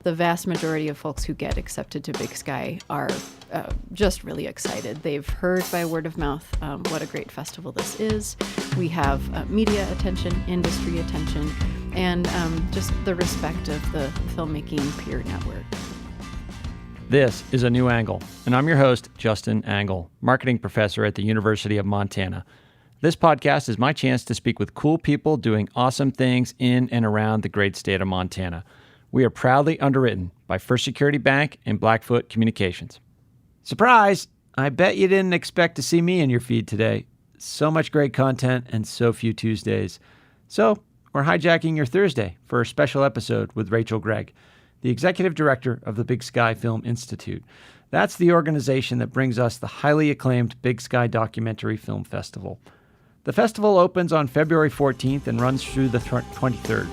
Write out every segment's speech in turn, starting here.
the vast majority of folks who get accepted to Big Sky are just really excited. They've heard by word of mouth what a great festival this is. We have media attention, industry attention, and just the respect of the filmmaking peer network. This is A New Angle, and I'm your host, Justin Angle, marketing professor at the University of Montana. This podcast is my chance to speak with cool people doing awesome things in and around the great state of Montana. We are proudly underwritten by First Security Bank and Blackfoot Communications. Surprise! I bet you didn't expect to see me in your feed today. So much great content and so few Tuesdays. So we're hijacking your Thursday for a special episode with Rachel Gregg, the executive director of the Big Sky Film Institute. That's the organization that brings us the highly acclaimed Big Sky Documentary Film Festival. The festival opens on February 14th and runs through the 23rd.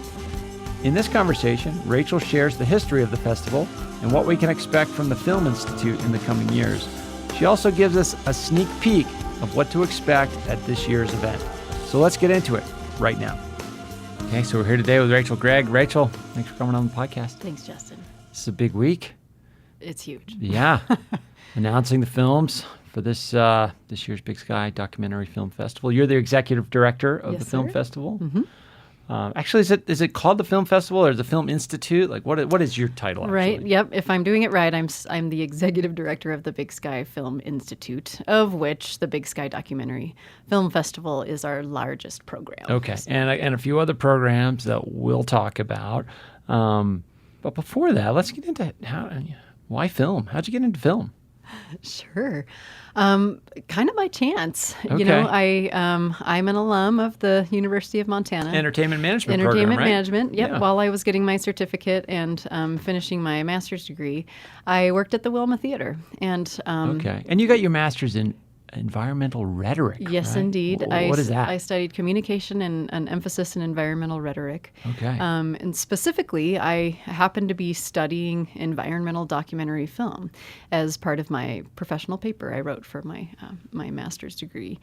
In this conversation, Rachel shares the history of the festival and what we can expect from the Film Institute in the coming years. She also gives us a sneak peek of what to expect at this year's event. So let's get into it right now. Okay, so we're here today with Rachel Gregg. Rachel, thanks for coming on the podcast. Thanks, Justin. This is a big week. It's huge. Yeah. Announcing the films for this year's Big Sky Documentary Film Festival. You're the executive director of the Film Festival. Mm-hmm. Actually, is it called the Film Festival or the Film Institute? Like, what is your title? Actually? Right. Yep. If I'm doing it right, I'm the executive director of the Big Sky Film Institute, of which the Big Sky Documentary Film Festival is our largest program. Okay, and a few other programs that we'll talk about. But before that, let's get into why film. How'd you get into film? Sure. Kind of by chance. Okay. You know, I'm an alum of the University of Montana. Entertainment management Entertainment program, right? management, yep. Yeah. While I was getting my certificate and finishing my master's degree, I worked at the Wilma Theater. And okay. And you got your master's in environmental rhetoric, yes, right? indeed. What is that? I studied communication and an emphasis in environmental rhetoric. Okay. And specifically, I happened to be studying environmental documentary film as part of my professional paper I wrote for my master's degree.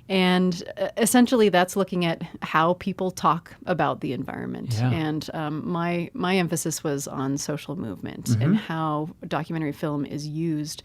And essentially, that's looking at how people talk about the environment. Yeah. And my emphasis was on social movement and how documentary film is used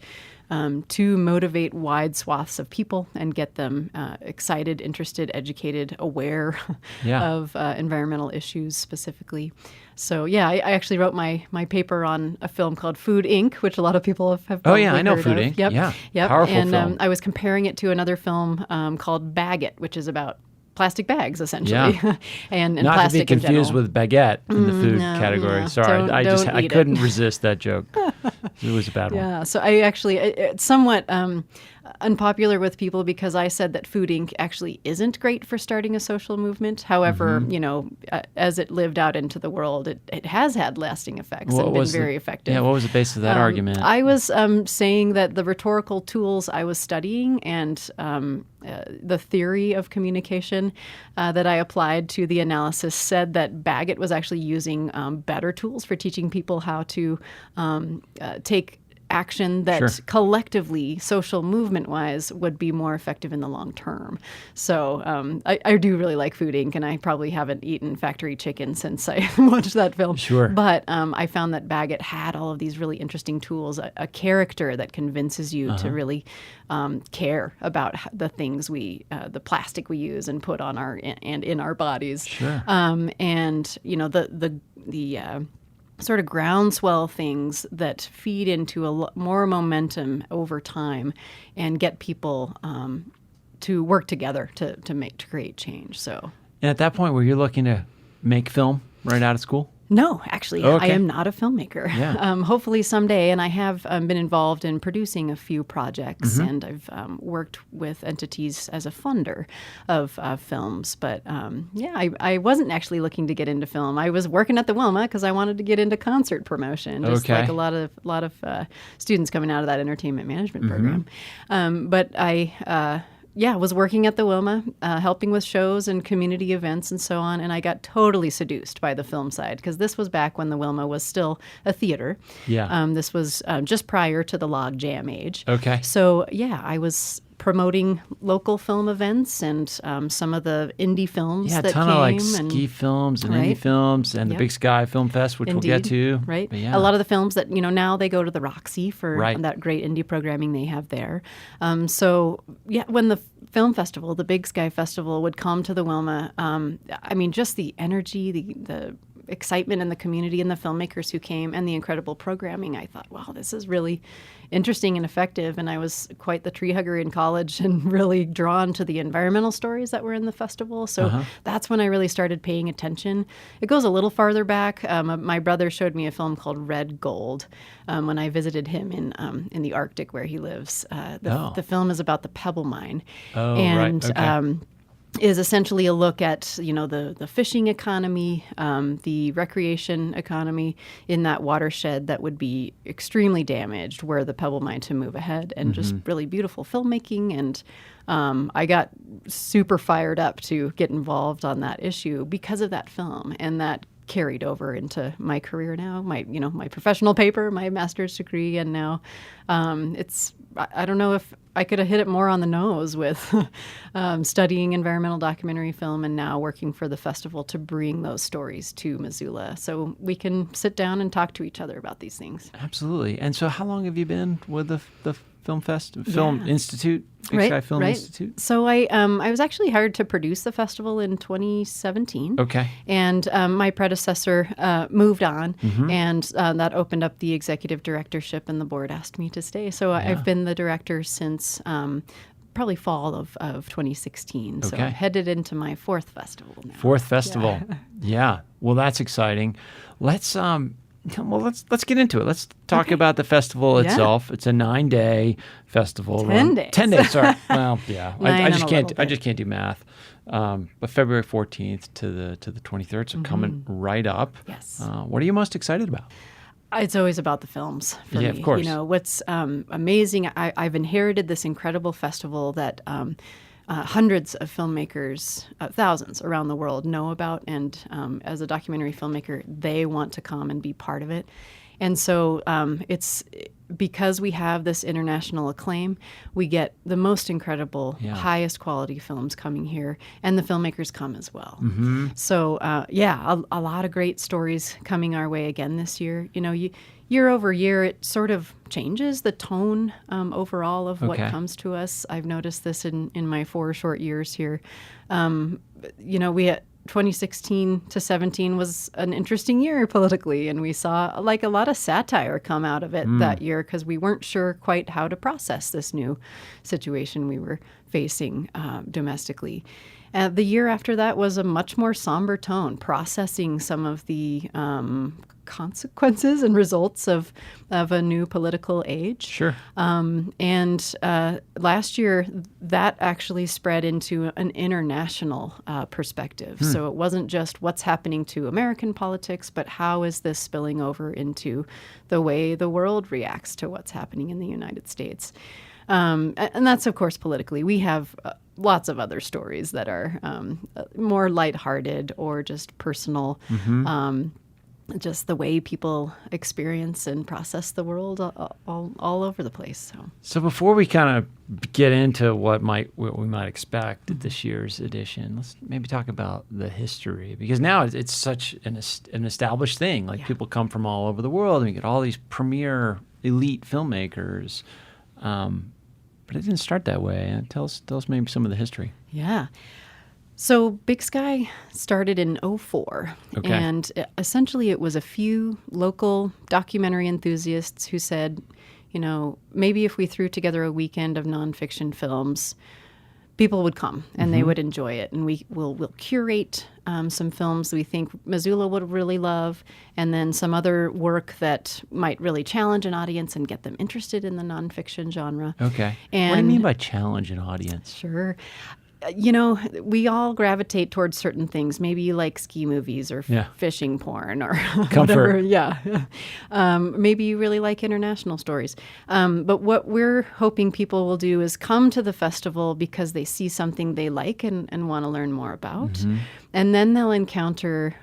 to motivate wide swaths of people and get them excited, interested, educated, aware of environmental issues specifically. So, yeah, I actually wrote my paper on a film called Food, Inc., which a lot of people have probably I know heard Food, of. Inc. Yep. Yeah, powerful and, film. I was comparing it to another film called Bag It, which is about plastic bags, essentially, and not plastic to be confused in with baguette in the food no, category. no. Sorry, I Eat couldn't it. resist that joke. It was a bad one. Yeah, so I actually, it's somewhat unpopular with people because I said that Food Inc. actually isn't great for starting a social movement. However, you know, as it lived out into the world, it has had lasting effects and been very effective. Yeah, what was the basis of that argument? I was saying that the rhetorical tools I was studying and the theory of communication that I applied to the analysis said that Baggett was actually using better tools for teaching people how to take action that collectively, social movement-wise, would be more effective in the long term. So I do really like Food Inc., and I probably haven't eaten factory chicken since I watched that film. Sure. But I found that Baggett had all of these really interesting tools, a character that convinces you to really care about the things the plastic we use and put on and in our bodies. Sure. And, you know, the sort of groundswell things that feed into more momentum over time and get people to work together to create change. So, and at that point, were you looking to make film right out of school? No, actually, I am not a filmmaker. Yeah. Hopefully someday, and I have been involved in producing a few projects, and I've worked with entities as a funder of films. But I wasn't actually looking to get into film. I was working at the Wilma because I wanted to get into concert promotion, just like a lot of students coming out of that entertainment management program. But I was working at the Wilma, helping with shows and community events and so on, and I got totally seduced by the film side because this was back when the Wilma was still a theater. Yeah. This was just prior to the log jam age. Okay. So, yeah, I was promoting local film events and some of the indie films Yeah, that a ton came. of like ski films and indie films and the Big Sky Film Fest, which Indeed. we'll get to. Right. But yeah. A lot of the films that, now they go to the Roxy for Right. that great indie programming they have there. So, when the film festival, the Big Sky Festival, would come to the Wilma, just the energy, the excitement in the community and the filmmakers who came and the incredible programming, I thought, wow, this is really interesting and effective. And I was quite the tree hugger in college and really drawn to the environmental stories that were in the festival. So that's when I really started paying attention. It goes a little farther back. My brother showed me a film called Red Gold when I visited him in the Arctic where he lives. The film is about the Pebble Mine. Oh, and, right. Okay. Is essentially a look at, the fishing economy, the recreation economy in that watershed that would be extremely damaged were the Pebble Mine to move ahead, and just really beautiful filmmaking. And I got super fired up to get involved on that issue because of that film, and that carried over into my career now, my professional paper, my master's degree, and now I don't know if I could have hit it more on the nose with studying environmental documentary film and now working for the festival to bring those stories to Missoula so we can sit down and talk to each other about these things. Absolutely. And so how long have you been with the Film Institute, Big Sky Film Institute? So I was actually hired to produce the festival in 2017. Okay. And my predecessor moved on, and that opened up the executive directorship, and the board asked me to stay. So I've been the director since probably fall of 2016. So I'm headed into my fourth festival now. Fourth festival. Yeah. Well, that's exciting. Let's get into it. Let's talk about the festival itself. It's a 9-day festival. 10 days. 10 days. Sorry. Well, yeah. I just can't do math. But February 14th to the 23rd, so coming right up. Yes. What are you most excited about? It's always about the films for me. Of course. What's amazing, I've inherited this incredible festival that hundreds of filmmakers, thousands around the world know about. And as a documentary filmmaker, they want to come and be part of it. And so it's because we have this international acclaim, we get the most incredible, highest quality films coming here, and the filmmakers come as well. So, a lot of great stories coming our way again this year. Year over year, it sort of changes the tone overall of what comes to us. I've noticed this in my 4 short years here. We 2016 to 17 was an interesting year politically, and we saw like a lot of satire come out of it that year because we weren't sure quite how to process this new situation we were facing domestically. The year after that was a much more somber tone, processing some of the consequences and results of a new political age. Sure. And last year, that actually spread into an international perspective. So it wasn't just what's happening to American politics, but how is this spilling over into the way the world reacts to what's happening in the United States. And that's, of course, politically. We have lots of other stories that are more lighthearted or just personal, just the way people experience and process the world all over the place. So before we kind of get into what we might expect at this year's edition, let's maybe talk about the history, because now it's such an established thing. Like people come from all over the world, and you get all these premier elite filmmakers. But it didn't start that way. Tell us maybe some of the history. Yeah. So Big Sky started in 2004. And essentially it was a few local documentary enthusiasts who said, maybe if we threw together a weekend of nonfiction films, people would come and they would enjoy it. And we'll curate some films we think Missoula would really love, and then some other work that might really challenge an audience and get them interested in the nonfiction genre. Okay. And what do you mean by challenge an audience? Sure. We all gravitate towards certain things. Maybe you like ski movies or fishing porn or comfort. Whatever. Yeah. Maybe you really like international stories. But what we're hoping people will do is come to the festival because they see something they like and want to learn more about. And then they'll encounter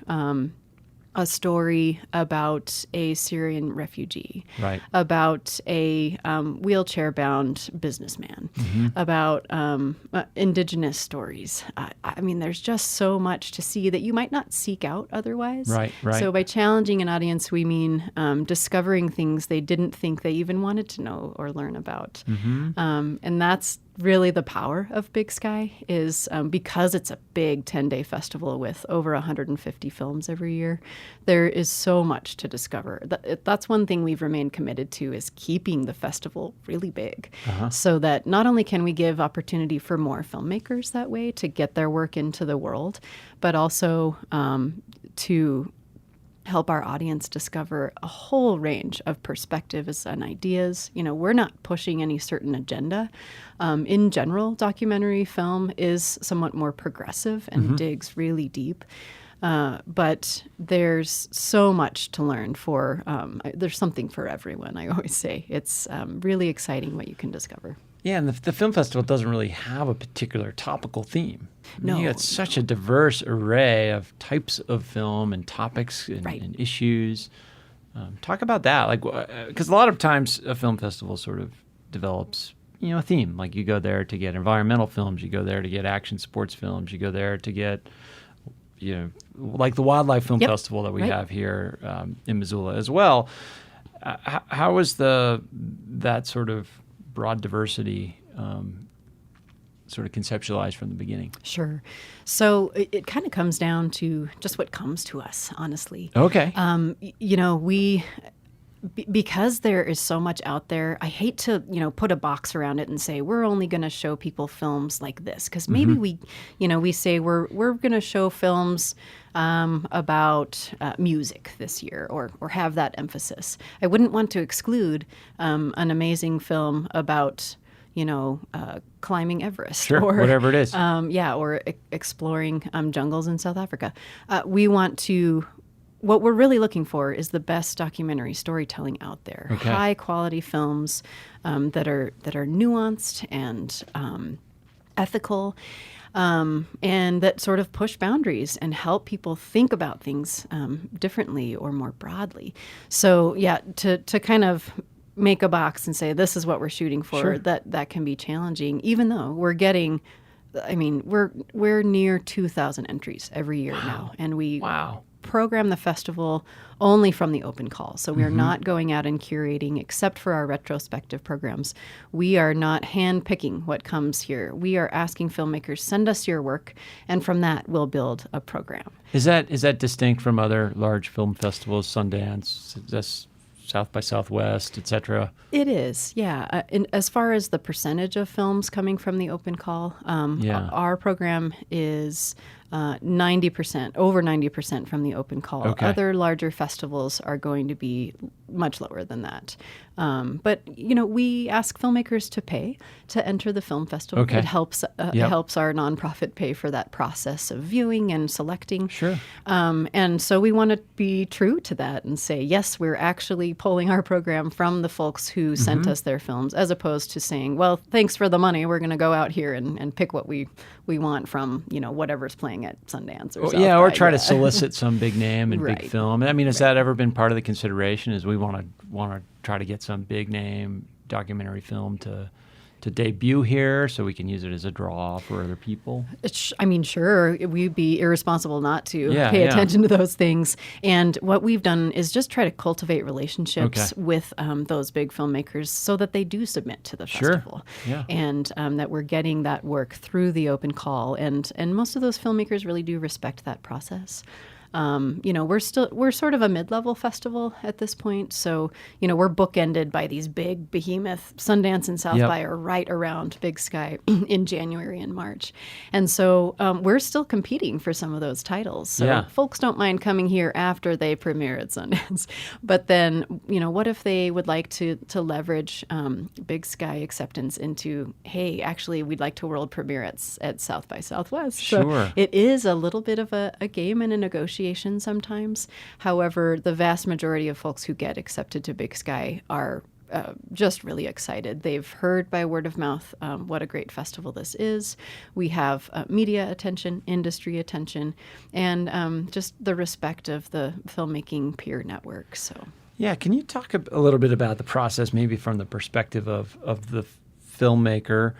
a story about a Syrian refugee, Right. about a wheelchair-bound businessman, about indigenous stories. I mean, there's just so much to see that you might not seek out otherwise. Right. So by challenging an audience, we mean discovering things they didn't think they even wanted to know or learn about. And that's really the power of Big Sky is because it's a big 10-day festival with over 150 films every year, there is so much to discover. That's one thing we've remained committed to is keeping the festival really big so that not only can we give opportunity for more filmmakers that way to get their work into the world, but also to help our audience discover a whole range of perspectives and ideas. You know, we're not pushing any certain agenda. In general, documentary film is somewhat more progressive and digs really deep. But there's so much to learn for, there's something for everyone, I always say. It's really exciting what you can discover. Yeah, and the film festival doesn't really have a particular topical theme. No. You got such a diverse array of types of film and topics and issues. Talk about that, like, because a lot of times a film festival sort of develops, a theme. Like you go there to get environmental films, you go there to get action sports films, you go there to get, like the Wildlife Film Festival that we have here in Missoula as well. How is that sort of broad diversity sort of conceptualized from the beginning? Sure. So it kind of comes down to just what comes to us, honestly. Okay. Because there is so much out there, I hate to, put a box around it and say we're only going to show people films like this, because maybe we say we're going to show films about music this year, or have that emphasis. I wouldn't want to exclude an amazing film about climbing Everest, or whatever it is. Or exploring jungles in South Africa. What we're really looking for is the best documentary storytelling out there. Okay. High quality films that are nuanced and ethical, and that sort of push boundaries and help people think about things differently or more broadly. So to kind of make a box and say this is what we're shooting for, that can be challenging, even though we're getting, we're near 2,000 entries every year now, and we program the festival only from the open call. So we are not going out and curating, except for our retrospective programs. We are not hand-picking what comes here. We are asking filmmakers, send us your work, and from that we'll build a program. Is that distinct from other large film festivals, Sundance, that's South by Southwest, et cetera? It is, yeah. As far as the percentage of films coming from the open call, our program is 90%, over 90% from the open call. Okay. Other larger festivals are going to be much lower than that. But we ask filmmakers to pay to enter the film festival. Okay. It helps our nonprofit pay for that process of viewing and selecting. Sure. And so we want to be true to that and say, yes, we're actually pulling our program from the folks who sent us their films, as opposed to saying, well, thanks for the money, we're going to go out here and pick what we want from whatever's playing at Sundance or South or by. try to solicit some big name and Right. big film. Has that ever been part of the consideration? Is we want to try to get some big name documentary film to debut here so we can use it as a draw for other people? Sure. We'd be irresponsible not to pay attention to those things. And what we've done is just try to cultivate relationships with those big filmmakers so that they do submit to the festival. Yeah. And that we're getting that work through the open call. And most of those filmmakers really do respect that process. We're sort of a mid-level festival at this point. So, we're bookended by these big behemoth. Sundance and South by are right around Big Sky in January and March. And so we're still competing for some of those titles. So folks don't mind coming here after they premiere at Sundance. But then, what if they would like to leverage Big Sky acceptance into, hey, actually, we'd like to world premiere at South by Southwest. Sure. So it is a little bit of a game and a negotiation sometimes. However, the vast majority of folks who get accepted to Big Sky are just really excited. They've heard by word of mouth what a great festival this is. We have media attention, industry attention, and just the respect of the filmmaking peer network. So, yeah, can you talk a little bit about the process, maybe from the perspective of the filmmaker?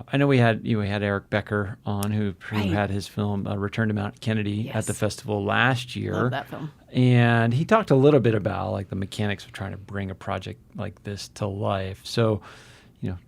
I know we had Eric Becker on who had his film Return to Mount Kennedy at the festival last year. Love that film. And he talked a little bit about like the mechanics of trying to bring a project like this to life. So,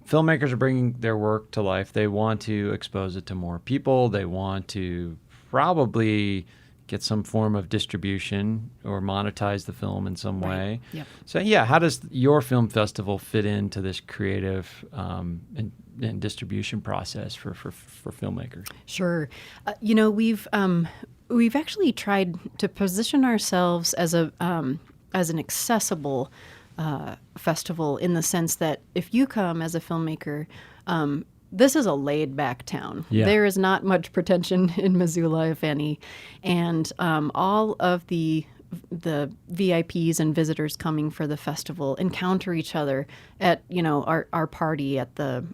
filmmakers are bringing their work to life. They want to expose it to more people. They want to probably get some form of distribution or monetize the film in some way. Yep. So, how does your film festival fit into this creative and distribution process for filmmakers? Sure. We've actually tried to position ourselves as an accessible festival, in the sense that if you come as a filmmaker, this is a laid-back town. Yeah. There is not much pretension in Missoula, if any, and all of the VIPs and visitors coming for the festival encounter each other at our party at the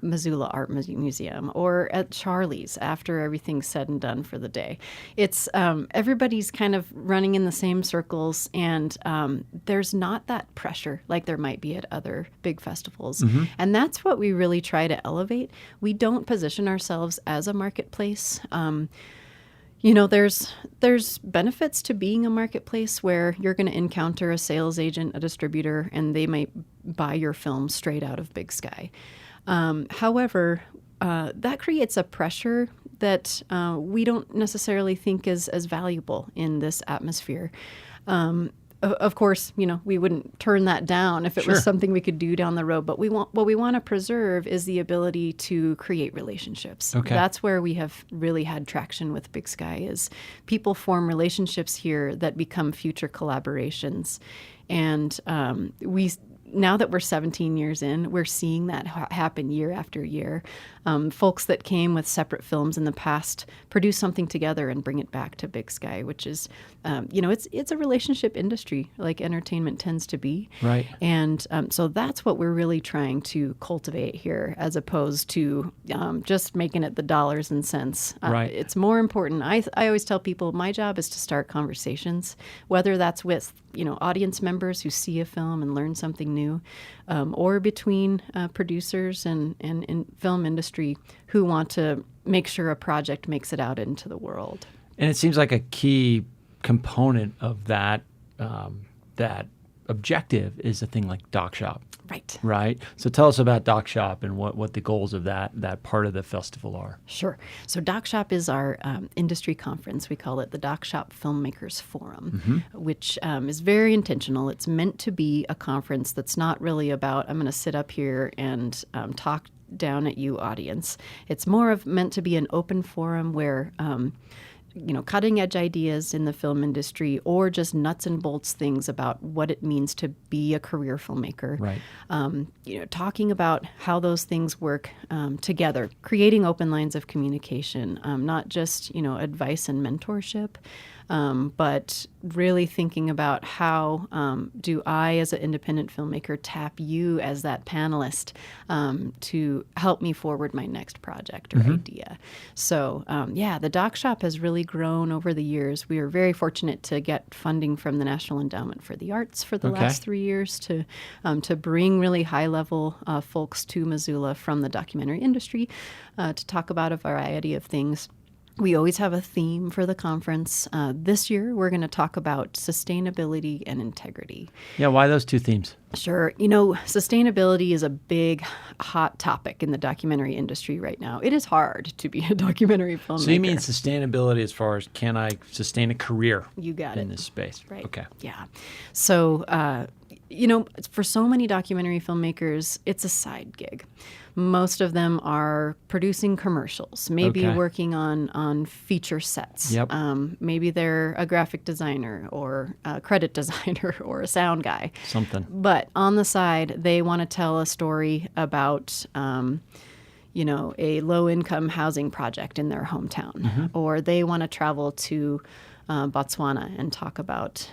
Missoula Art Museum, or at Charlie's after everything's said and done for the day. It's everybody's kind of running in the same circles, and there's not that pressure like there might be at other big festivals. Mm-hmm. And that's what we really try to elevate. We don't position ourselves as a marketplace. There's benefits to being a marketplace where you're going to encounter a sales agent, a distributor, and they might buy your film straight out of Big Sky. However, that creates a pressure that we don't necessarily think is as valuable in this atmosphere. Of course, we wouldn't turn that down if it was something we could do down the road. But what we want to preserve is the ability to create relationships. Okay. That's where we have really had traction with Big Sky, is people form relationships here that become future collaborations. And now that we're 17 years in, we're seeing that happen year after year. Folks that came with separate films in the past produce something together and bring it back to Big Sky, which is, it's a relationship industry like entertainment tends to be. Right. And so that's what we're really trying to cultivate here, as opposed to just making it the dollars and cents. Right. It's more important. I always tell people my job is to start conversations, whether that's with audience members who see a film and learn something new, or between producers and in film industry who want to make sure a project makes it out into the world. And it seems like a key component of that objective is a thing like Doc Shop. Right. So tell us about Doc Shop and what the goals of that part of the festival are. Sure. So Doc Shop is our industry conference. We call it the Doc Shop Filmmakers Forum, which is very intentional. It's meant to be a conference that's not really about, I'm going to sit up here and talk down at you, audience. It's more of meant to be an open forum where cutting edge ideas in the film industry, or just nuts and bolts things about what it means to be a career filmmaker. Right. Talking about how those things work together, creating open lines of communication, not just, advice and mentorship, but really thinking about how do I, as an independent filmmaker, tap you as that panelist to help me forward my next project or idea. So, the Doc Shop has really grown over the years. We are very fortunate to get funding from the National Endowment for the Arts for the last 3 years to bring really high-level folks to Missoula from the documentary industry to talk about a variety of things. We always have a theme for the conference. This year, we're going to talk about sustainability and integrity. Yeah, why those two themes? Sure. Sustainability is a big, hot topic in the documentary industry right now. It is hard to be a documentary filmmaker. So you mean sustainability as far as, can I sustain a career in this space? Right. Okay. Yeah. So, for so many documentary filmmakers, it's a side gig. Most of them are producing commercials, maybe working on feature sets. Yep. Maybe they're a graphic designer or a credit designer or a sound guy. Something. But on the side, they want to tell a story about a low-income housing project in their hometown, or they want to travel to Botswana and talk about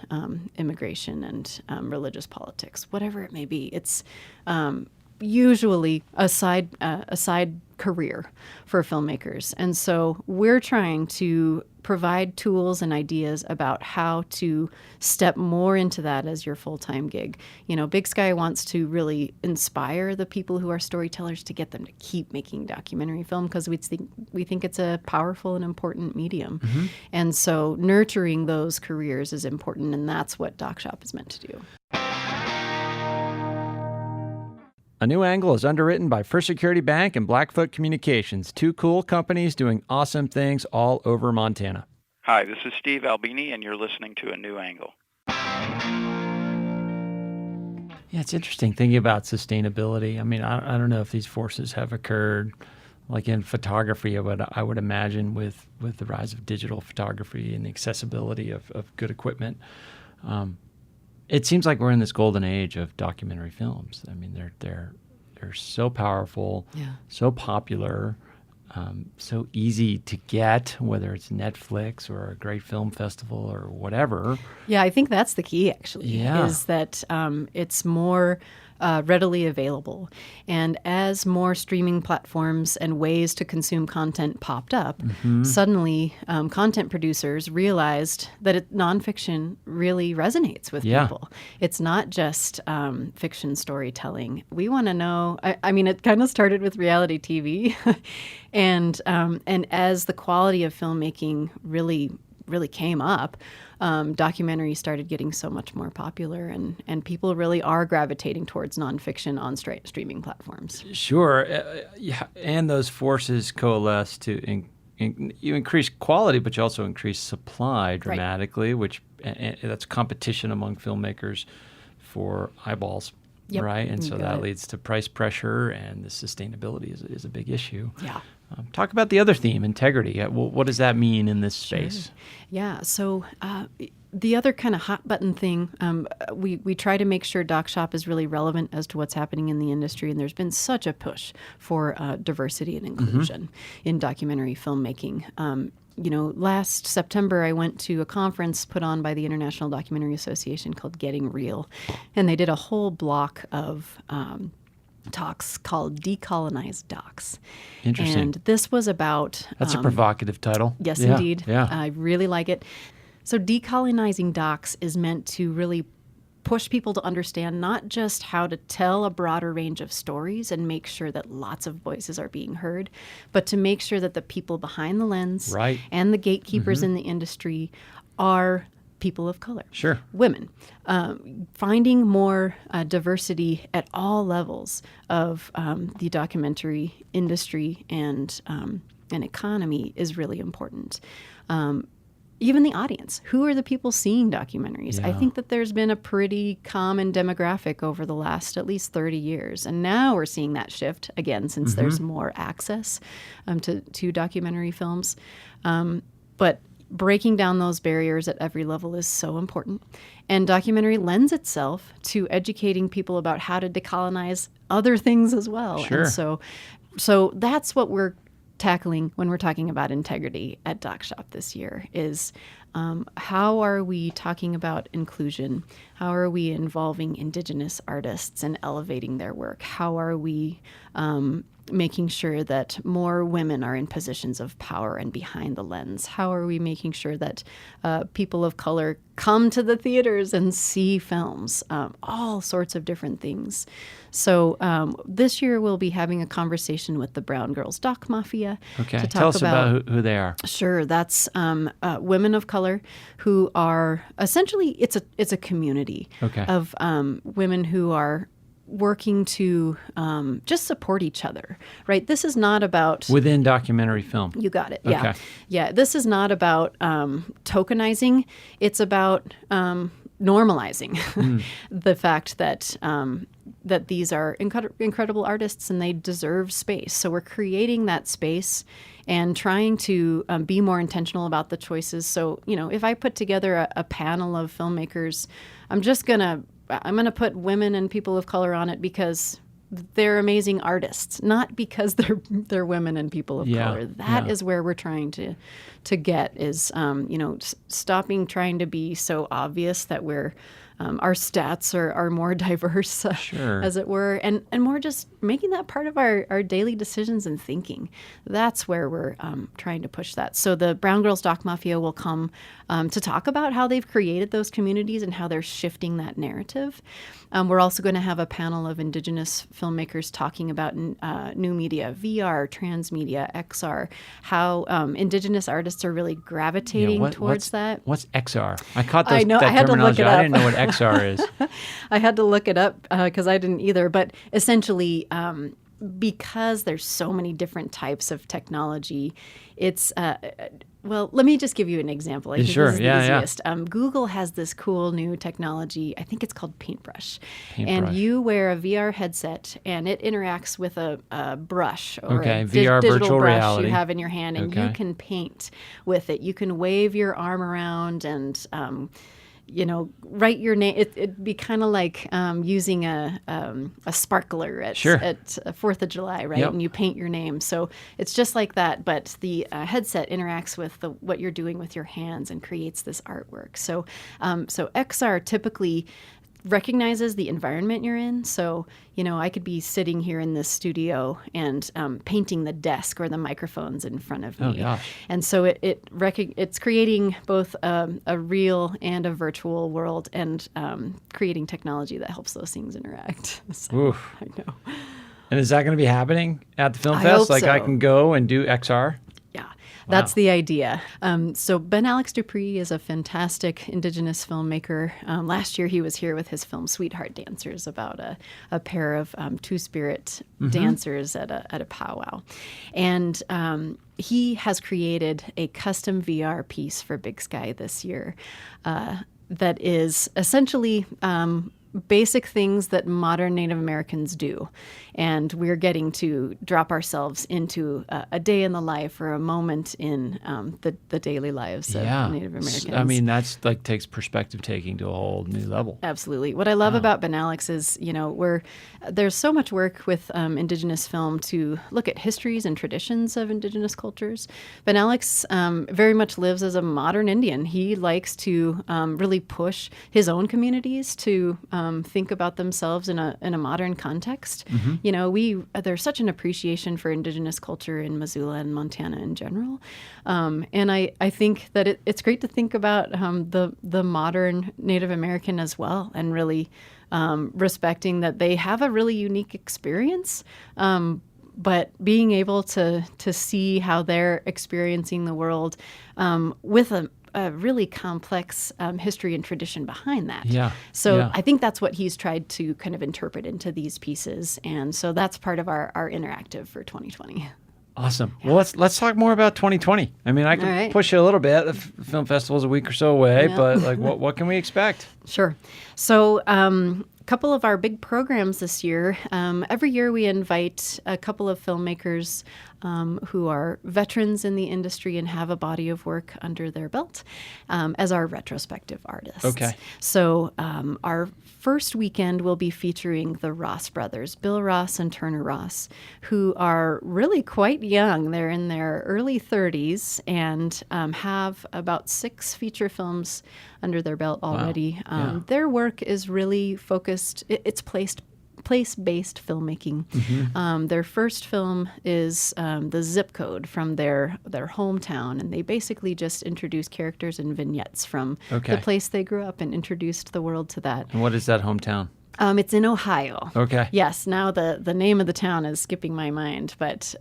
immigration and religious politics, whatever it may be. It's usually a side career for filmmakers. And so we're trying to provide tools and ideas about how to step more into that as your full-time gig. You know, Big Sky wants to really inspire the people who are storytellers to get them to keep making documentary film, because we think it's a powerful and important medium. Mm-hmm. And so nurturing those careers is important, and that's what DocShop is meant to do. A New Angle is underwritten by First Security Bank and Blackfoot Communications, two cool companies doing awesome things all over Montana. Hi, this is Steve Albini, and you're listening to A New Angle. Yeah, it's interesting thinking about sustainability. I mean, I don't know if these forces have occurred like in photography. I would imagine with the rise of digital photography and the accessibility of good equipment. It seems like we're in this golden age of documentary films. I mean, they're so powerful, so popular, so easy to get, whether it's Netflix or a great film festival or whatever. Yeah, I think that's the key, actually, is that it's more readily available. And as more streaming platforms and ways to consume content popped up, suddenly content producers realized that nonfiction really resonates with people. It's not just fiction storytelling. We want to know, I mean, it kind of started with reality TV. and as the quality of filmmaking really came up, documentaries started getting so much more popular, and people really are gravitating towards nonfiction on streaming platforms. Sure. And those forces coalesce to you increase quality, but you also increase supply dramatically, which that's competition among filmmakers for eyeballs. Yep. Right. And so that leads to price pressure, and the sustainability is a big issue. Yeah. Talk about the other theme, integrity. What does that mean in this space? Sure. Yeah. So the other kind of hot button thing, we try to make sure DocShop is really relevant as to what's happening in the industry. And there's been such a push for diversity and inclusion in documentary filmmaking. Last September, I went to a conference put on by the International Documentary Association called Getting Real. And they did a whole block of talks called Decolonized Docs. Interesting. And this was about... That's a provocative title. Yes, indeed. Yeah. I really like it. So decolonizing docs is meant to really push people to understand not just how to tell a broader range of stories and make sure that lots of voices are being heard, but to make sure that the people behind the lens and the gatekeepers in the industry are people of color, women, finding more diversity at all levels of the documentary industry and economy is really important. Even the audience. Who are the people seeing documentaries? I think that there's been a pretty common demographic over the last at least 30 years. And now we're seeing that shift again since there's more access to documentary films. But breaking down those barriers at every level is so important. And documentary lends itself to educating people about how to decolonize other things as well. Sure. And so that's what we're tackling when we're talking about integrity at DocShop this year is how are we talking about inclusion? How are we involving Indigenous artists and elevating their work? How are we making sure that more women are in positions of power and behind the lens? How are we making sure that people of color come to the theaters and see films? All sorts of different things. So this year we'll be having a conversation with the Brown Girls Doc Mafia. Okay, to tell us about who they are. Sure, that's women of color who are essentially it's a community of women who are working to just support each other, right? This is not about... Within documentary film. You got it, yeah. Okay. Yeah, this is not about tokenizing. It's about normalizing the fact that that these are incredible artists and they deserve space. So we're creating that space and trying to be more intentional about the choices. So, if I put together a panel of filmmakers, I'm going to put women and people of color on it because they're amazing artists, not because they're women and people of color. That is where we're trying to get is, stopping trying to be so obvious that we're our stats are more diverse, as it were, and more just making that part of our daily decisions and thinking. That's where we're trying to push that. So the Brown Girls Doc Mafia will come to talk about how they've created those communities and how they're shifting that narrative. We're also going to have a panel of Indigenous filmmakers talking about new media, VR, transmedia, XR, how Indigenous artists are really gravitating towards that. What's XR? I caught that I had terminology. To look it up. I didn't know what XR is. I had to look it up because I didn't either. But essentially, because there's so many different types of technology, it's well, let me just give you an example. I think Sure. This is the easiest. Google has this cool new technology. I think it's called Paintbrush. And you wear a VR headset, and it interacts with a brush or a VR digital virtual brush reality you have in your hand, and you can paint with it. You can wave your arm around and write your name. It'd be kind of like using a sparkler at 4th of July, right? Yep. And you paint your name. So it's just like that, but the headset interacts with what you're doing with your hands and creates this artwork. So XR typically recognizes the environment you're in. So, I could be sitting here in this studio and painting the desk or the microphones in front of me. Oh, gosh. And so it's creating both a real and a virtual world and creating technology that helps those things interact. So, oof. I know. And is that going to be happening at the Film I Fest? hope Like so. I can go and do XR? Yeah. That's the idea. So Ben Alex Dupree is a fantastic Indigenous filmmaker. Last year he was here with his film Sweetheart Dancers about a pair of Two-Spirit dancers at a powwow. And he has created a custom VR piece for Big Sky this year that is essentially basic things that modern Native Americans do. And we're getting to drop ourselves into a day in the life or a moment in the daily lives of Native Americans. I mean, that's like takes perspective taking to a whole new level. Absolutely. What I love about Ben Alex is, there's so much work with Indigenous film to look at histories and traditions of Indigenous cultures. Ben Alex very much lives as a modern Indian. He likes to really push his own communities to think about themselves in a modern context. There's such an appreciation for Indigenous culture in Missoula and Montana in general, and I think that it's great to think about the modern Native American as well, and really respecting that they have a really unique experience. But being able to see how they're experiencing the world with a really complex history and tradition behind that. So I think that's what he's tried to kind of interpret into these pieces. And so that's part of our interactive for 2020. Awesome. Well, let's talk more about 2020. I mean, I can push it a little bit. The film festival is a week or so away, but like, what can we expect? Sure. So couple of our big programs this year. Every year we invite a couple of filmmakers who are veterans in the industry and have a body of work under their belt as our retrospective artists. Okay. So our first weekend will be featuring the Ross brothers, Bill Ross and Turner Ross, who are really quite young. They're in their early 30s and have about 6 feature films under their belt already. Wow. Their work is really focused, it's place-based filmmaking. Their first film is The Zip Code from their hometown, and they basically just introduced characters and vignettes from the place they grew up and introduced the world to that. And what is that hometown? It's in Ohio. Okay. Yes, now the name of the town is skipping my mind, but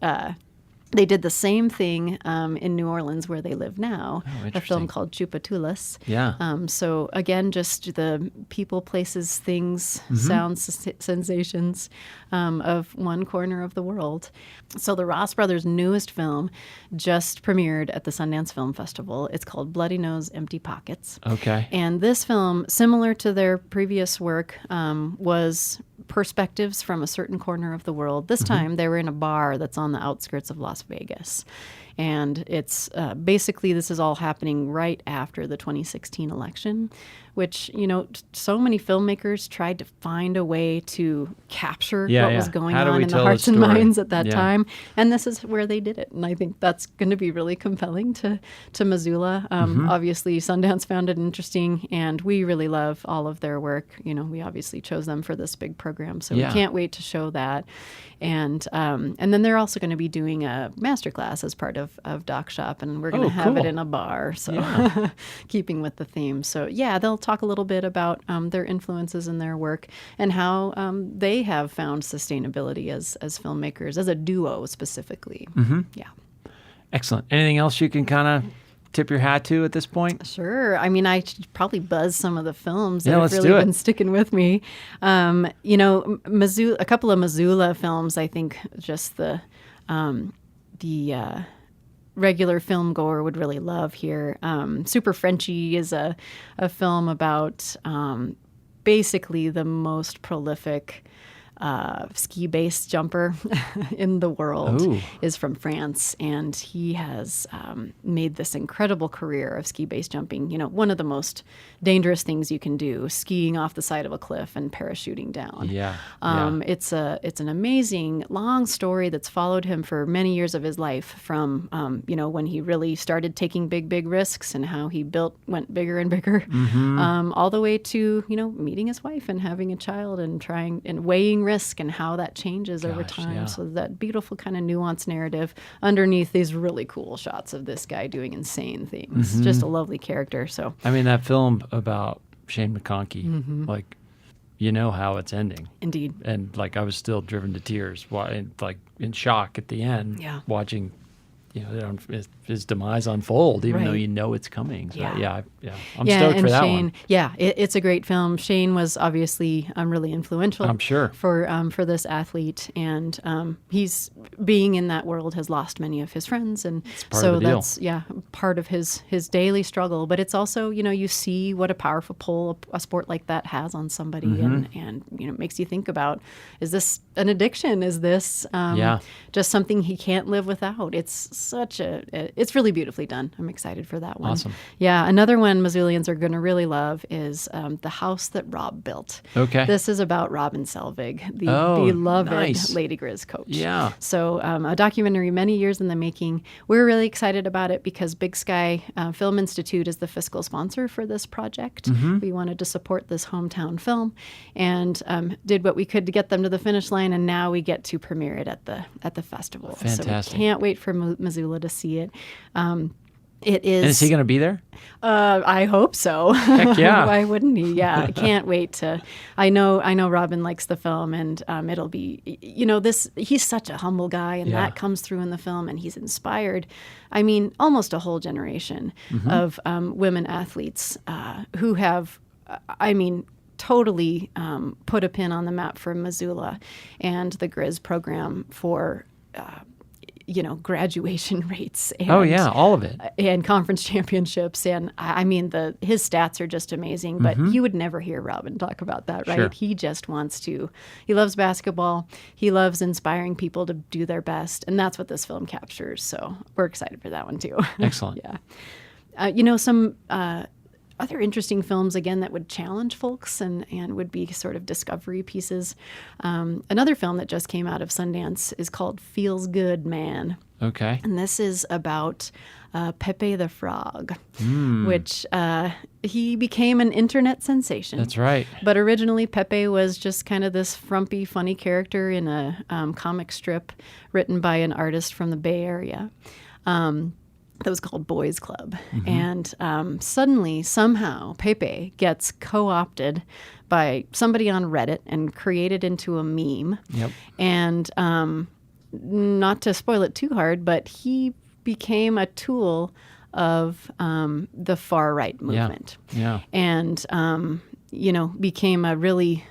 they did the same thing in New Orleans, where they live now, a film called Chupatulas. Yeah. So again, just the people, places, things, sounds, sensations of one corner of the world. So the Ross brothers' newest film just premiered at the Sundance Film Festival. It's called Bloody Nose, Empty Pockets. Okay. And this film, similar to their previous work, was perspectives from a certain corner of the world. This time they were in a bar that's on the outskirts of Las Vegas. And it's basically this is all happening right after the 2016 election, which, so many filmmakers tried to find a way to capture what was going on in the hearts and minds at that time. And this is where they did it. And I think that's going to be really compelling to Missoula. Obviously, Sundance found it interesting, and we really love all of their work. We obviously chose them for this big program, so we can't wait to show that. And then they're also going to be doing a masterclass as part of Doc Shop, and we're going to have it in a bar, so keeping with the theme. So they'll talk a little bit about their influences in their work and how they have found sustainability as filmmakers, as a duo specifically. Yeah. Excellent. Anything else you can kind of tip your hat to at this point? Sure. I mean, I should probably buzz some of the films that have really been sticking with me. Missoula, a couple of Missoula films, I think just the regular film goer would really love here. Super Frenchy is a film about basically the most prolific ski base jumper in the world is from France, and he has made this incredible career of ski base jumping. One of the most dangerous things you can do, skiing off the side of a cliff and parachuting down. It's an amazing long story that's followed him for many years of his life, from when he really started taking big risks and how he went bigger and bigger, all the way to meeting his wife and having a child and trying and weighing risk and how that changes over time. So that beautiful kind of nuanced narrative underneath these really cool shots of this guy doing insane things. Just a lovely character. So I mean, that film about Shane McConkey, like, how it's ending. Indeed. And like, I was still driven to tears, like in shock at the end, watching his demise unfold, even though it's coming. So, I'm stoked for that Shane, one. Yeah, it's a great film. Shane was obviously really influential. I'm sure for this athlete, and he's being in that world has lost many of his friends, and so that's part of his daily struggle. But it's also you see what a powerful pull a sport like that has on somebody, and makes you think about, is this an addiction? Is this just something he can't live without? It's really beautifully done. I'm excited for that one. Awesome. Yeah, another one Missoulians are going to really love is The House That Rob Built. Okay. This is about Robin Selvig, the beloved Lady Grizz coach. Yeah. So a documentary many years in the making. We're really excited about it because Big Sky Film Institute is the fiscal sponsor for this project. We wanted to support this hometown film and did what we could to get them to the finish line, and now we get to premiere it at the festival. Fantastic. So we can't wait for Missoula to see it. It is. And is he going to be there? I hope so. Heck yeah. Why wouldn't he? Yeah, I can't wait to. I know Robin likes the film, and it'll be. He's such a humble guy, and that comes through in the film, and he's inspired. I mean, almost a whole generation of women athletes who have. Totally put a pin on the map for Missoula and the Grizz program for. Graduation rates. And, all of it. And conference championships. And his stats are just amazing, but you would never hear Robin talk about that, right? Sure. He just he loves basketball. He loves inspiring people to do their best. And that's what this film captures. So we're excited for that one too. Excellent. Some other interesting films, again, that would challenge folks and would be sort of discovery pieces. Another film that just came out of Sundance is called Feels Good Man. Okay. And this is about Pepe the Frog, which he became an internet sensation. That's right. But originally, Pepe was just kind of this frumpy, funny character in a comic strip written by an artist from the Bay Area. That was called Boys Club. And suddenly, somehow, Pepe gets co-opted by somebody on Reddit and created into a meme. Yep. And not to spoil it too hard, but he became a tool of the far-right movement. Yeah. And, became a really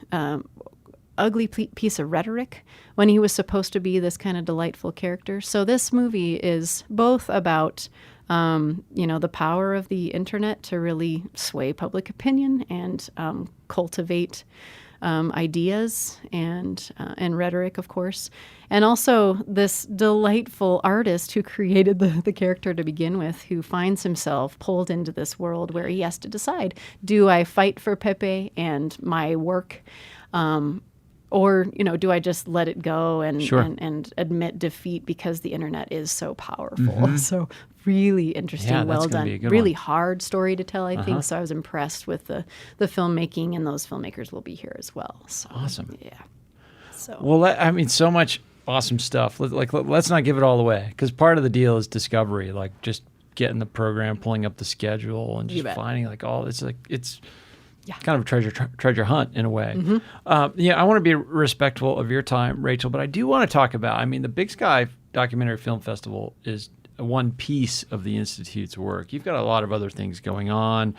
ugly piece of rhetoric when he was supposed to be this kind of delightful character. So this movie is both about the power of the internet to really sway public opinion and cultivate ideas and rhetoric, of course. And also this delightful artist who created the character to begin with, who finds himself pulled into this world where he has to decide, do I fight for Pepe and my work? Or, do I just let it go and admit defeat because the internet is so powerful? So really interesting, well done, really hard story to tell, I think. So I was impressed with the filmmaking, and those filmmakers will be here as well. So, awesome. Yeah. So so much awesome stuff. Let's not give it all away, because part of the deal is discovery, like just getting the program, pulling up the schedule, and just finding it's kind of a treasure hunt in a way. I want to be respectful of your time, Rachel, but I do want to talk about, the Big Sky Documentary Film Festival is one piece of the Institute's work. You've got a lot of other things going on.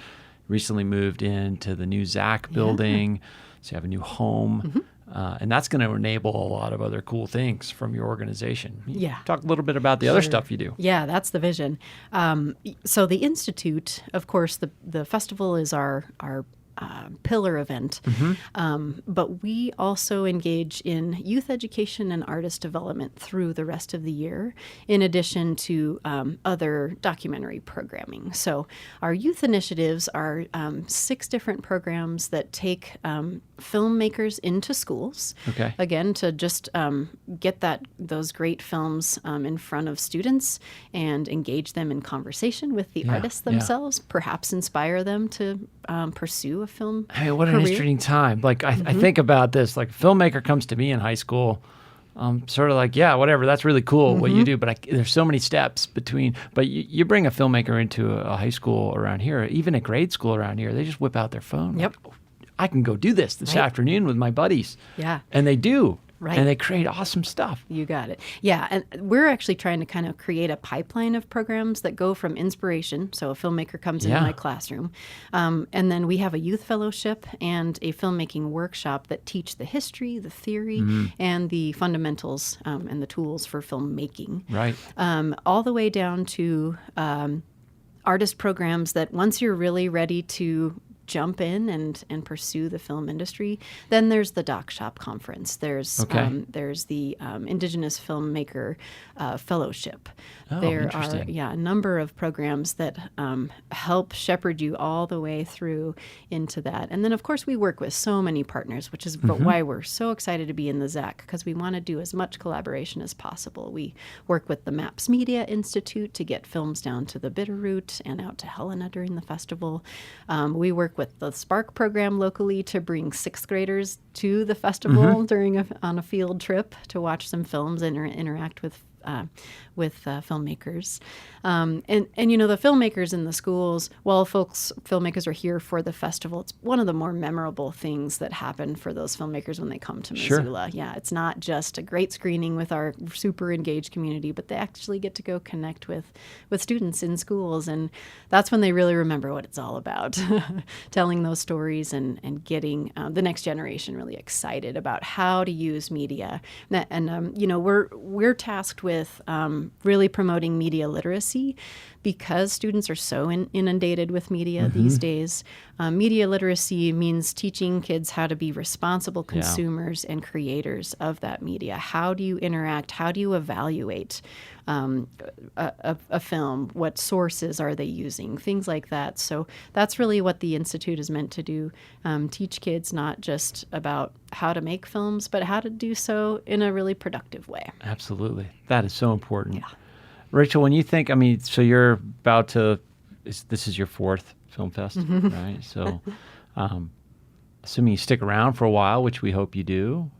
Recently moved into the new Zach building, so you have a new home. And that's going to enable a lot of other cool things from your organization. Talk a little bit about the other stuff you do. Yeah, that's the vision. So the Institute, of course, the festival is our pillar event. But we also engage in youth education and artist development through the rest of the year, in addition to other documentary programming. So our youth initiatives are 6 different programs that take filmmakers into schools, again, to just get those great films in front of students and engage them in conversation with the artists themselves, perhaps inspire them to pursue a film what career. an interesting time. Like, I think about this, like, a filmmaker comes to me in high school, sort of like, whatever, that's really cool what you do, but there's so many steps between. But you bring a filmmaker into a high school around here, even a grade school around here, they just whip out their phone. Yep. Like, I can go do this afternoon with my buddies. Yeah. And they do. Right. And they create awesome stuff. You got it. Yeah, and we're actually trying to kind of create a pipeline of programs that go from inspiration. So a filmmaker comes into my classroom, and then we have a youth fellowship and a filmmaking workshop that teach the history, the theory, and the fundamentals and the tools for filmmaking. Right. All the way down to artist programs that once you're really ready to jump in and pursue the film industry, then there's the Doc Shop Conference. There's the Indigenous Filmmaker Fellowship. There are a number of programs that help shepherd you all the way through into that. And then, of course, we work with so many partners, which is why we're so excited to be in the ZAC, because we want to do as much collaboration as possible. We work with the MAPS Media Institute to get films down to the Bitterroot and out to Helena during the festival. We work with the Spark program locally to bring 6th graders to the festival on a field trip to watch some films and interact with filmmakers. And the filmmakers in the schools, while filmmakers are here for the festival, it's one of the more memorable things that happen for those filmmakers when they come to Missoula. Yeah, it's not just a great screening with our super engaged community, but they actually get to go connect with students in schools, and that's when they really remember what it's all about. Telling those stories and getting the next generation really excited about how to use media. And we're tasked with really promoting media literacy, because students are so inundated with media these days. Media literacy means teaching kids how to be responsible consumers and creators of that media. How do you interact? How do you evaluate a film? What sources are they using? Things like that. So that's really what the Institute is meant to do, teach kids not just about how to make films, but how to do so in a really productive way. Absolutely. That is so important. Yeah. Rachel, when you think, so you're about to, this is your 4th Film Fest, right? So assuming you stick around for a while, which we hope you do,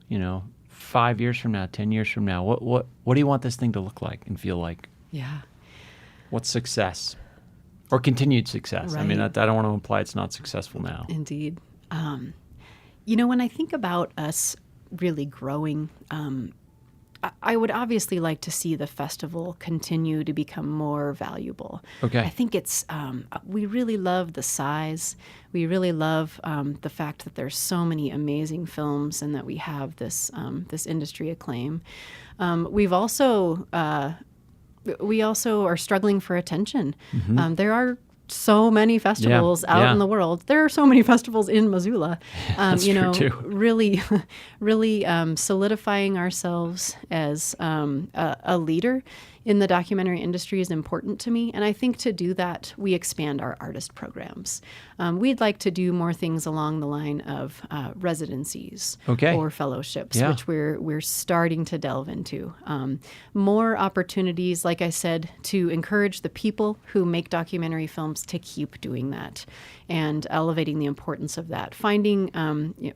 5 years from now, 10 years from now, what do you want this thing to look like and feel like? Yeah. What's success or continued success? Right. I don't want to imply it's not successful now. Indeed. When I think about us really growing, I would obviously like to see the festival continue to become more valuable. Okay. I think it's, we really love the size. We really love the fact that there's so many amazing films and that we have this industry acclaim. We've also we also are struggling for attention. There are so many festivals out in the world. There are so many festivals in Missoula. That's true too. Really solidifying ourselves as a leader in the documentary industry is important to me. And I think to do that, we expand our artist programs. We'd like to do more things along the line of residencies or fellowships, which we're starting to delve into. More opportunities, like I said, to encourage the people who make documentary films to keep doing that and elevating the importance of that. Finding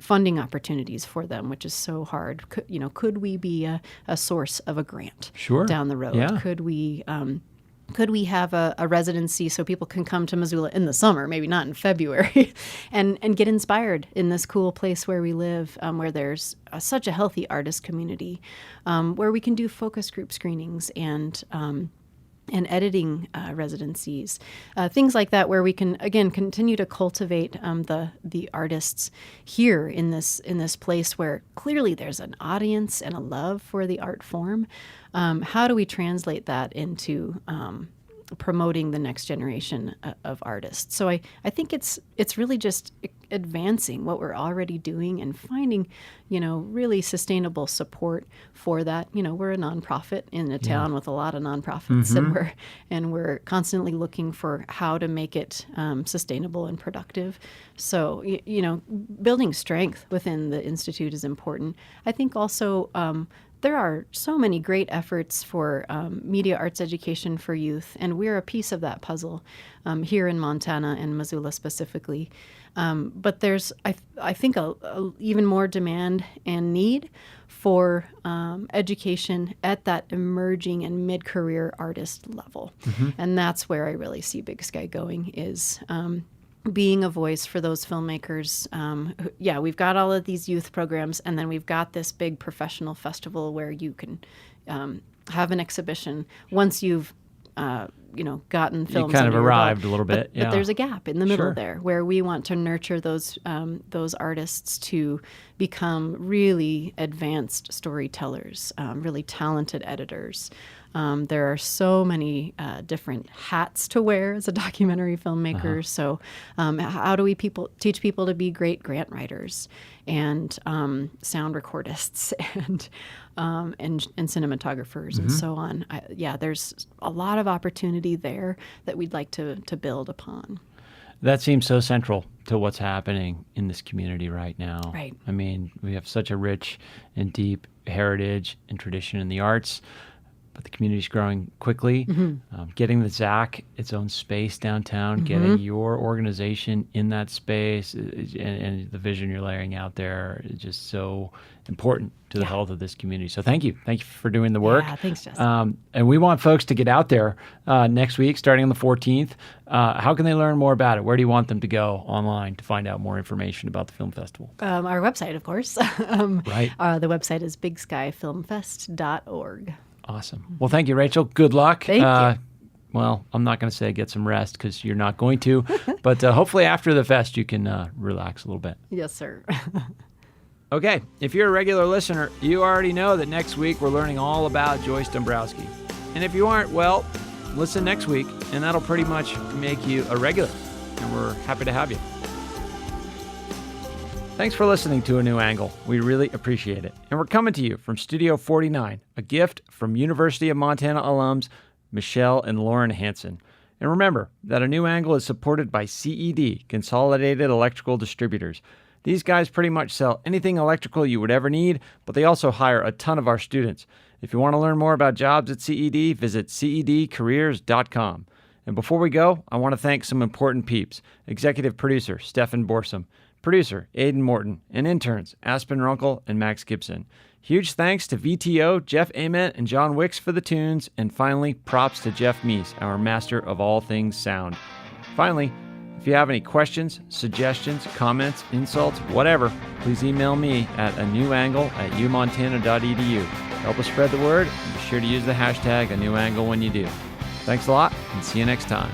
funding opportunities for them, which is so hard. Could we be a source of a grant down the road? Yeah. Could we have a residency so people can come to Missoula in the summer, maybe not in February, and get inspired in this cool place where we live, where there's such a healthy artist community, where we can do focus group screenings and editing residencies, things like that, where we can again continue to cultivate the artists here in this place where clearly there's an audience and a love for the art form. How do we translate that into promoting the next generation of artists? So I think it's really just advancing what we're already doing and finding, really sustainable support for that. We're a nonprofit in a town with a lot of nonprofits, and we're constantly looking for how to make it sustainable and productive. So building strength within the Institute is important. I think also there are so many great efforts for media arts education for youth, and we're a piece of that puzzle here in Montana and Missoula specifically. But there's, I think, a even more demand and need for education at that emerging and mid-career artist level. And that's where I really see Big Sky going, is being a voice for those filmmakers. We've got all of these youth programs, and then we've got this big professional festival where you can have an exhibition once you've gotten films. You kind of under your arrived belt. a little bit. But there's a gap in the middle Sure. there where we want to nurture those artists to become really advanced storytellers, really talented editors. There are so many different hats to wear as a documentary filmmaker. So how do we teach people to be great grant writers and sound recordists and cinematographers and so on? There's a lot of opportunity there that we'd like to build upon. That seems so central to what's happening in this community right now. Right. I mean, we have such a rich and deep heritage and tradition in the arts, but the community's growing quickly. Getting the ZAC its own space downtown, getting your organization in that space, and the vision you're laying out there is just so important to the health of this community. So thank you. Thank you for doing the work. Yeah, thanks, Justin. And we want folks to get out there next week, starting on the 14th. How can they learn more about it? Where do you want them to go online to find out more information about the film festival? Our website, of course. Right. The website is bigskyfilmfest.org. Awesome. Well, thank you, Rachel. Good luck. Thank you. Well, I'm not going to say get some rest because you're not going to, but hopefully after the fest you can relax a little bit. Yes, sir. Okay, if you're a regular listener, you already know that next week we're learning all about Joyce Dombrowski. And if you aren't, well, listen next week, and that'll pretty much make you a regular. And we're happy to have you. Thanks for listening to A New Angle. We really appreciate it. And we're coming to you from Studio 49, a gift from University of Montana alums Michelle and Lauren Hansen. And remember that A New Angle is supported by CED, Consolidated Electrical Distributors. These guys pretty much sell anything electrical you would ever need, but they also hire a ton of our students. If you want to learn more about jobs at CED, visit cedcareers.com. And before we go, I want to thank some important peeps. Executive producer Stefan Borsum, producer Aiden Morton, and interns Aspen Runkle and Max Gibson. Huge thanks to VTO, Jeff Ament, and John Wicks for the tunes, and finally, props to Jeff Meese, our master of all things sound. Finally, if you have any questions, suggestions, comments, insults, whatever, please email me at anewangle@umontana.edu. Help us spread the word, and be sure to use the hashtag #anewangle when you do. Thanks a lot, and see you next time.